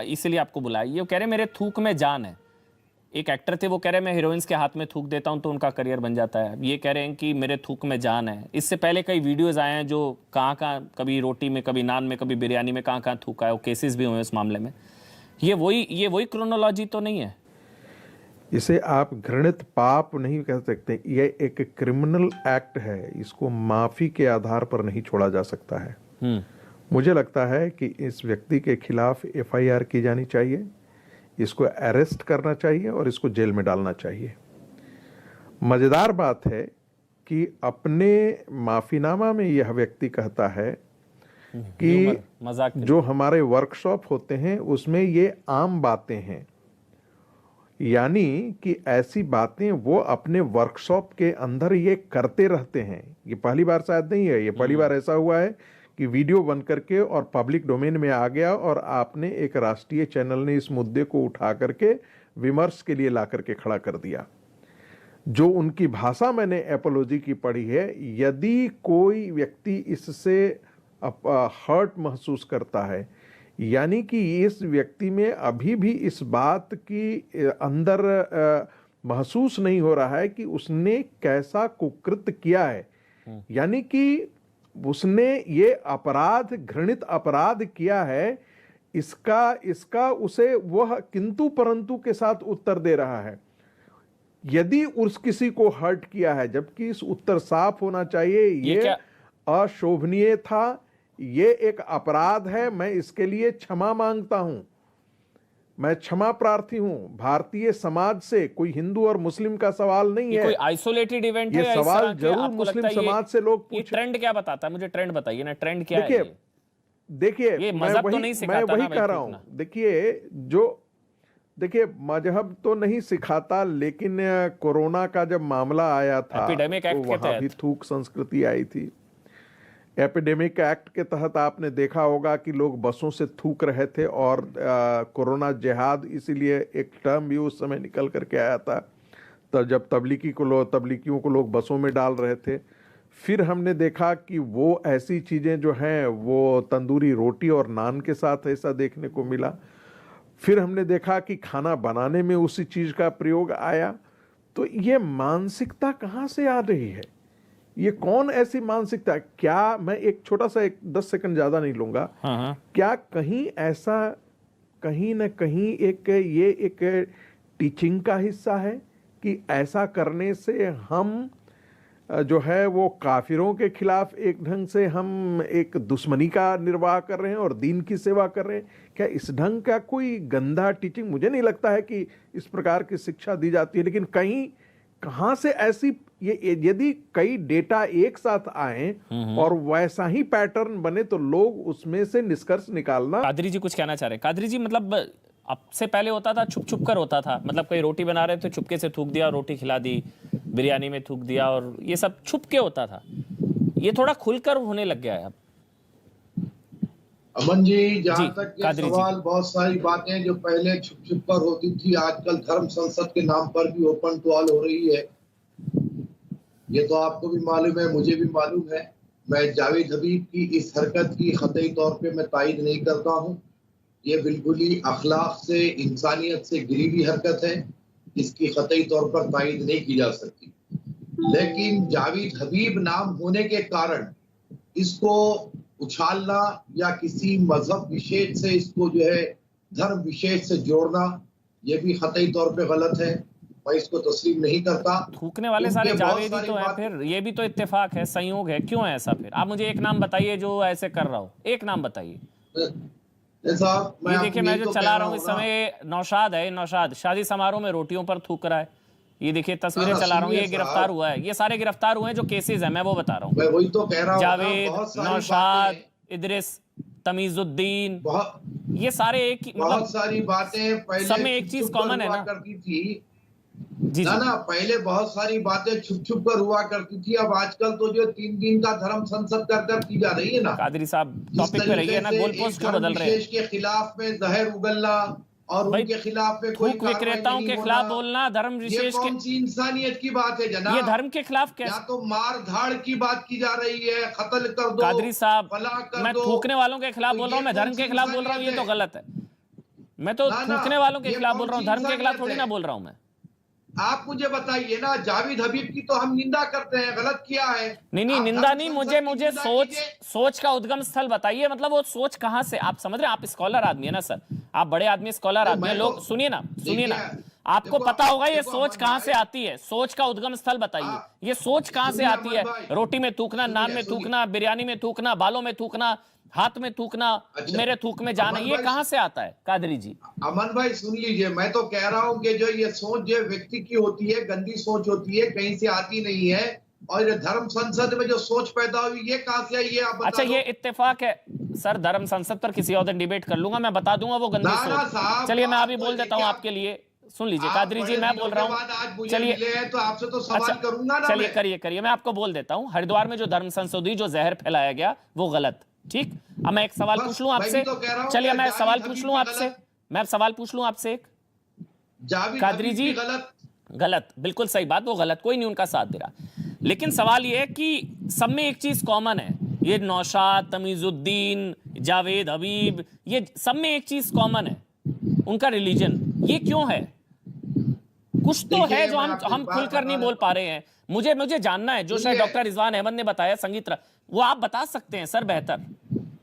इसीलिए आपको बुलाया। ये कह रहे मेरे थूक में जान है। एक एक्टर थे, वो कह रहे मैं हीरोइंस के हाथ में थूक देता हूं तो उनका करियर बन जाता है। ये कह रहे हैं कि मेरे थूक में जान है। इससे पहले कई वीडियोस आए हैं जो कहाँ कभी रोटी में, कभी नान में, कभी बिरयानी में कहाँ थूका है। वो केसेस भी हुए इस मामले में। ये वही क्रोनोलॉजी तो नहीं है। इसे आप घृणित पाप नहीं कह सकते, यह एक क्रिमिनल एक्ट है। इसको माफी के आधार पर नहीं छोड़ा जा सकता है। मुझे लगता है कि इस व्यक्ति के खिलाफ एफआईआर की जानी चाहिए, इसको अरेस्ट करना चाहिए और इसको जेल में डालना चाहिए। मजेदार बात है कि अपने माफीनामा में यह व्यक्ति कहता है कि जो हमारे वर्कशॉप होते हैं उसमें ये आम बातें हैं, यानी कि ऐसी बातें वो अपने वर्कशॉप के अंदर ये करते रहते हैं। ये पहली बार शायद नहीं है, ये पहली बार ऐसा हुआ है कि वीडियो बन करके और पब्लिक डोमेन में आ गया और आपने एक राष्ट्रीय चैनल ने इस मुद्दे को उठा करके विमर्श के लिए ला करके खड़ा कर दिया। जो उनकी भाषा मैंने एपोलॉजी की पढ़ी है, यदि कोई व्यक्ति इससे हर्ट महसूस करता है, यानी कि इस व्यक्ति में अभी भी इस बात की अंदर महसूस नहीं हो रहा है कि उसने कैसा कुकृत्य किया है, यानी कि उसने ये अपराध, घृणित अपराध किया है, इसका उसे वह किंतु परंतु के साथ उत्तर दे रहा है। यदि उस किसी को हर्ट किया है, जबकि इस उत्तर साफ होना चाहिए ये अशोभनीय था, ये एक अपराध है, मैं इसके लिए क्षमा मांगता हूं, मैं क्षमा प्रार्थी हूं। भारतीय समाज से, कोई हिंदू और मुस्लिम का सवाल नहीं है, कोई आइसोलेटेड इवेंट है। ये सवाल जरूर मुस्लिम समाज से लोग पूछे। ट्रेंड क्या बताता है? मुझे ट्रेंड बताइए ना, ट्रेंड क्या है? देखिए मैं वही कह रहा हूं। देखिए मजहब तो नहीं सिखाता, लेकिन कोरोना का जब मामला आया था तो वहां भी थूक संस्कृति आई थी। एपिडेमिक एक्ट के तहत आपने देखा होगा कि लोग बसों से थूक रहे थे और कोरोना जिहाद, इसीलिए एक टर्म भी उस समय निकल करके आया था, तो जब तबलीगियों को लोग बसों में डाल रहे थे। फिर हमने देखा कि वो ऐसी चीज़ें जो हैं वो तंदूरी रोटी और नान के साथ ऐसा देखने को मिला। फिर हमने देखा कि खाना बनाने में उसी चीज़ का प्रयोग आया। तो ये मानसिकता कहाँ से आ रही है? ये कौन ऐसी मानसिकता? क्या मैं एक छोटा सा 10 सेकंड ज्यादा नहीं लूंगा। क्या कहीं ऐसा, कहीं ना कहीं ये एक टीचिंग का हिस्सा है कि ऐसा करने से हम जो है वो काफिरों के खिलाफ एक ढंग से हम एक दुश्मनी का निर्वाह कर रहे हैं और दीन की सेवा कर रहे हैं? क्या इस ढंग का कोई गंदा टीचिंग? मुझे नहीं लगता है कि इस प्रकार की शिक्षा दी जाती है, लेकिन कहां से ऐसी, ये यदि कई डेटा एक साथ आए और वैसा ही पैटर्न बने तो लोग उसमें से निष्कर्ष निकालना। कादरी जी कुछ कहना चाह रहे हैं? कादरी जी, मतलब अब से पहले होता था, छुप छुप कर होता था, मतलब कोई रोटी बना रहे थे, चुपके से थूक दिया, रोटी खिला दी, बिरयानी में थूक दिया, और ये सब छुप के होता था। ये थोड़ा खुलकर होने लग गया है अब। अमन जी, जहाँ तक ये सवाल, बहुत सारी बातें जो पहले छुप छुप कर होती थी, आजकल धर्म संसद के नाम पर भी ओपन टू ऑल हो रही है। ये तो आपको भी मालूम है, मुझे भी मालूम है। मैं जावेद हबीब की इस हरकत की कतई तौर पे मैं तायद नहीं करता हूँ। ये बिल्कुल ही अखलाक से, इंसानियत से गिरी हुई हरकत है, इसकी कतई तौर पर तायद नहीं की जा सकती। लेकिन जावेद हबीब नाम होने के कारण इसको उछालना या किसी मजहब विशेष से इसको जो है धर्म विशेष से जोड़ना, ये भी कतई तौर पे गलत है। मैं इसको तस्लीम नहीं करता। थूकने वाले सारे जावेदी तो है, फिर ये भी तो इत्तेफाक है, संयोग है, क्यों है ऐसा? फिर आप मुझे एक नाम बताइए जो ऐसे कर रहा हो, एक नाम बताइए। ये देखिए, मैं जो चला रहा हूँ इस समय नौशाद है। नौशाद शादी समारोह में रोटियों पर थूक रहा है। ये देखिए तस्वीरें चला रहा हूँ, ये गिरफ्तार हुआ है। ये सारे गिरफ्तार हुए हैं जो केसेस हैं, मैं वो बता रहा हूँ। मैं वही तो कह रहा हूँ, जावेद, नौशाद, इद्रिस, तमीजुद्दीन, ये सारे एक, बहुत सारी बातें पहले सब में एक चीज कॉमन है ना, करती थी जी ना, पहले बहुत सारी बातें छुप छुप कर हुआ करती थी। अब आजकल तो जो 3 दिन का धर्म संसद कर की जा रही है ना। कादरी साहब, टॉपिक पे रहिए ना, गोल पोस्ट क्यों बदल रहे हैं? के खिलाफ में जहर उगलना और उनके खिलाफ में कोई विक्रेताओं के खिलाफ बोलना, धर्म विशेष के, कौन सी इंसानियत की बात है जनाब? ये धर्म के खिलाफ कैसे? या तो मार धाड़ की बात की जा रही है, कत्ल कर दो। कादरी साहब, मैं थूकने वालों के खिलाफ बोल रहा हूँ, मैं धर्म के खिलाफ बोल रहा हूँ, ये तो गलत है। मैं तो ना, थूकने वालों के ये खिलाफ कौन बोल रहा हूँ, सी धर्म के खिलाफ इंसानियत थोड़ी है? ना बोल रहा हूँ मैं। आप मुझे बताइए ना, जावेद हबीब की तो हम निंदा करते हैं, गलत किया है। नहीं आप निंदा धर्म नहीं, संसद मुझे की मुझे निंदा सोच कीजिए। सोच का उद्गम स्थल बताइए, मतलब वो सोच कहां से, आप समझ रहे हैं, आप स्कॉलर आदमी है ना सर, आप बड़े आदमी, स्कॉलर नहीं, आदमी है, मैं लोग तो सुनिए ना, सुनिए देखिए, ना, आपको देखो पता होगा ये देखो सोच अमन कहां से भाई, आती है, सोच का उद्गम स्थल बताइए, ये सोच कहां से सुनिए आती अमन है? भाई, रोटी में थूकना, नान में सुनिए। थूकना, बिरयानी में थूकना, बालों में थूकना, हाथ में थूकना, अच्छा, मेरे थूक में जाना, अमन ये भाई, कहां से आता है कादरी जी? अमन भाई सुन लीजिए, मैं तो कह रहा हूं कि जो ये सोच जो व्यक्ति की होती है, गंदी सोच होती है, कहीं से आती नहीं है। और ये धर्म संसद में जो सोच पैदा हुई, ये कहां से आई, ये आप अच्छा, बता दो। ये इत्तेफाक है सर, धर्म संसद पर किसी और दिन डिबेट कर लूंगा, मैं बता दूंगा वो गंदी नाना सोच। साहब, चलिए मैं बात अभी को बोल देता हूं लेके आपके लिए, सुन लीजिए आप कादरी जी, बड़े मैं दिनों बोल रहा के हूं, बाद आज मुझे चलिए, मिले हैं, तो आपसे तो अच्छा, सवाल करूंगा ना चलिए मैं। करिए, मैं आपको बोल देता हूं, हरिद्वार में जो धर्म संसद हुई, जो जहर फैलाया गया, वो गलत, ठीक। अब मैं एक सवाल पूछ बस लूं मैं भी आपसे, तो कह रहा हूं चलिए कि मैं सवाल जावेद पूछ हबीब लूं भी आपसे, गलत, मैं सवाल पूछ लूं आपसे एक, जावेद कादरी हबीब जी, भी गलत। गलत, बिल्कुल सही बात, वो गलत, कोई नहीं उनका साथ दे रहा, लेकिन सवाल ये है कि सब में एक चीज कॉमन है, ये नौशाद, तमीजुद्दीन, जावेद हबीब, ये सब में एक चीज कॉमन है, उनका रिलीजन। ये क्यों है? कुछ तो है देखिए, जो मैं हम आपको हम एक बात खुलकर बता नहीं बोल देता पा हूं, रहे हैं। मुझे मुझे जानना है, जो शायद सुनिए, डॉक्टर रिजवान अहमद ने बताया, संगीत वो आप बता सकते हैं सर बेहतर,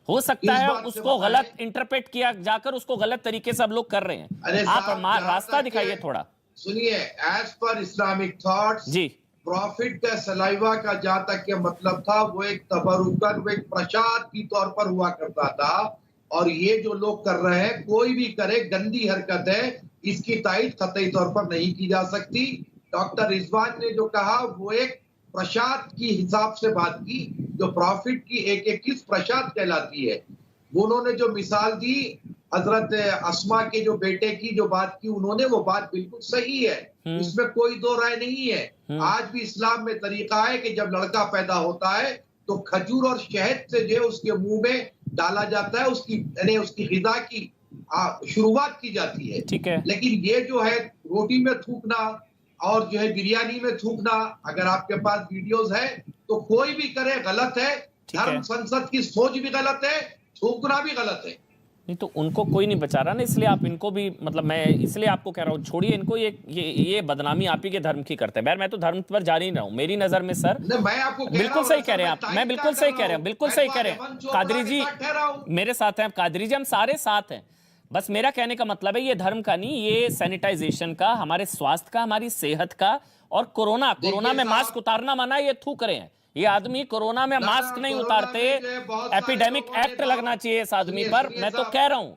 हो सकता इस है बात से उसको बताएं। गलत इंटरप्रेट किया जाकर, उसको गलत तरीके से अब लोग कर रहे हैं, अरे आप साहब, जहां रास्ता तक दिखाइए के थोड़ा। सुनिए, एज पर इस्लामिक थॉट्स, जी, प्रॉफिट का सलाइवा का जहां तक के मतलब था, वो एक तबरुकन, वो एक प्रसाद की तौर पर हुआ करता था। और ये जो लोग कर रहे हैं, कोई भी करे, गंदी हरकत है, इसकी तायीद कतई तौर पर नहीं की जा सकती। डॉक्टर रिजवान ने जो कहा, वो एक प्रसाद की हिसाब से बात की, जो प्रॉफिट की एक एक किस प्रसाद कहलाती है। उन्होंने जो मिसाल दी, हजरत अस्मा के जो बेटे की जो बात की उन्होंने, वो बात बिल्कुल सही है, इसमें कोई दो राय नहीं है। आज भी इस्लाम में तरीका है कि जब लड़का पैदा होता है, तो खजूर और शहद से जो उसके मुंह में डाला जाता है, उसकी यानी उसकी ग़िज़ा की शुरुआत की जाती है। ठीक है, लेकिन ये जो है रोटी में थूकना और जो है बिरयानी में थूकना, अगर आपके पास वीडियोस है तो कोई भी करे, गलत है। ठीक है। धर्म संसद की सोच भी गलत है, थूकना भी गलत है। नहीं तो उनको कोई नहीं बचा रहा ना, इसलिए आप इनको भी, मतलब मैं इसलिए आपको कह रहा हूँ, छोड़िए इनको, ये बदनामी आप ही के धर्म की करते हैं। यार मैं तो धर्म पर जा नहीं रहा हूँ, मेरी नजर में सर नहीं, मैं आपको कह रहा बिल्कुल हूं, सही कह रहे हैं आप, टाइम मैं बिल्कुल क्या सही कर कह रहा रहे हैं, हूं? बिल्कुल मैं सही तो कह रहे हेमंत हैं चोपड़ा कादरी के जी, साथ ठहरा हूं। मेरे साथ हैं कादरी जी, हम सारे साथ हैं। बस मेरा कहने का मतलब है, ये धर्म का नहीं, ये सैनिटाइजेशन का, हमारे स्वास्थ्य का, हमारी सेहत का, और कोरोना में साहब, मास्क उतारना मना, ये थूक रहे हैं। ये आदमी कोरोना में मास्क नहीं कोरोना उतारते, में जो है बहुत सारे एपिडेमिक लोगों ने एक्ट लगना चाहिए इस आदमी सुनिए, पर, सुनिए मैं तो साहब, कह रहा हूं,